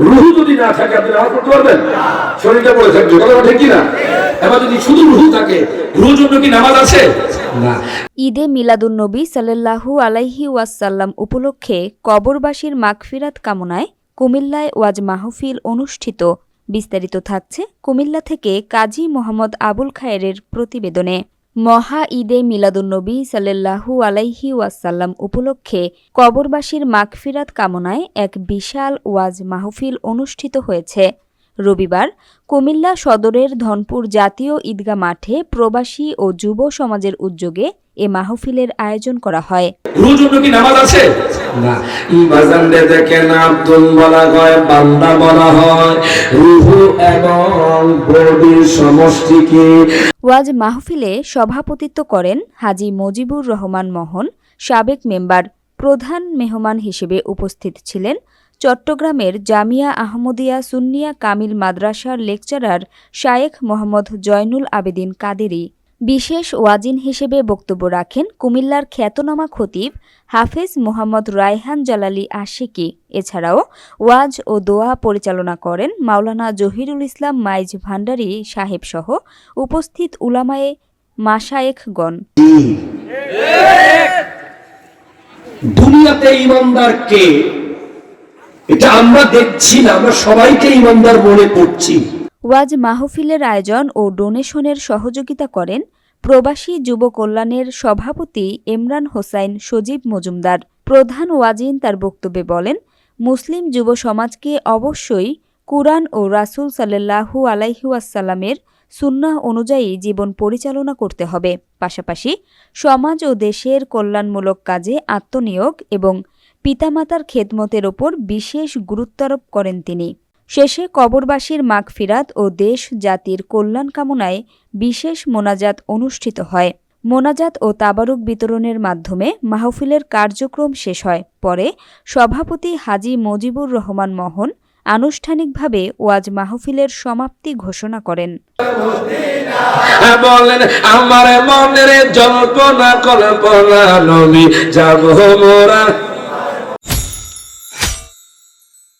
রুহু যদি না থাকে আপনি নামাজ পড়তে পারবেন? শরীরটা পড়ে থাকবে, কথা ঠিক কিনা? এবার যদি শুধু রুহু থাকে, রুহুর জন্য কি নামাজ আছে? না। ঈদে মিলাদুন্নবী সাল্লাল্লাহু আলাইহি ওয়াসাল্লাম উপলক্ষে কবরবাসীর মাগফিরাত কামনায় কুমিল্লায় ওয়াজ মাহফিল অনুষ্ঠিত। বিস্তারিত থাকছে কুমিল্লা থেকে কাজী মোহাম্মদ আবুল খায়েরের প্রতিবেদনে। মহা ঈদে মিলাদুন্নবী সাল্লাল্লাহু আলাইহি ওয়াসাল্লাম উপলক্ষে কবরবাসীর মাগফিরাত কামনায় এক বিশাল ওয়াজ মাহফিল অনুষ্ঠিত হয়েছে। রবিবার কুমিল্লা সদরের ধনপুর জাতীয় ঈদগাহ মাঠে প্রবাসী ও যুব সমাজের উদ্যোগে এ মাহফিলের আয়োজন করা হয়। রুহুর জন্য কি নামাজ আছে? না। বাজানদের দেখেন আব্দুল বলা হয়, বান্দা বলা হয়, রুহু এবং বডির সমষ্টিকে। ওয়াজ মাহফিলে সভাপতিত্ব করেন হাজী মজিবুর রহমান মোহন, সাবেক মেম্বার। প্রধান মেহমান হিসেবে উপস্থিত ছিলেন চট্টগ্রামের জামিয়া আহমদিয়া সুন্নিয়া কামিল মাদ্রাসার লেকচারার শায়েখ মোহাম্মদ জয়নুল আবেদিন কাদেরী। বিশেষ ওয়াজিন হিসেবে বক্তব্য রাখেন কুমিল্লার খ্যাতনামা খতিব হাফেজ মোহাম্মদ রায়হান জালালী আশিকি। এছাড়াও ওয়াজ ও দোয়া পরিচালনা করেন মাওলানা জহিরুল ইসলাম মাইজ ভান্ডারী সাহেবসহ উপস্থিত উলামায়ে মাশায়েখগণ। দুনিয়াতে ঈমানদার কে এটা আমরা দেখছি না, আমরা সবাইকে ঈমানদার মনে করছি। ওয়াজ মাহফিলের আয়োজন ও ডোনেশনের সহযোগিতা করেন প্রবাসী যুব কল্যাণের সভাপতি ইমরান হোসাইন সজীব মজুমদার। প্রধান ওয়াজিন তার বক্তব্যে বলেন, মুসলিম যুব সমাজকে অবশ্যই কুরআন ও রাসূল সাল্লাল্লাহু আলাইহি ওয়াসাল্লামের সুন্নাহ অনুযায়ী জীবন পরিচালনা করতে হবে। পাশাপাশি সমাজ ও দেশের কল্যাণমূলক কাজে আত্মনিয়োগ এবং পিতামাতার খেদমতের ওপর বিশেষ গুরুত্বারোপ করেন তিনি। শেষে কবরবাসীর মাগফিরাত ও দেশ জাতির কল্যাণ কামনায় বিশেষ মোনাজাত অনুষ্ঠিত হয়। মোনাজাত ও তাবারুক বিতরণের মাধ্যমে মাহফিলের কার্যক্রম শেষ হয়। পরে সভাপতি হাজী মজিবুর রহমান মোহন আনুষ্ঠানিকভাবে ওয়াজ মাহফিলের সমাপ্তি ঘোষণা করেন। বলেন আমার মনের জল্পনা কল্পনা নবী যাব মোরা।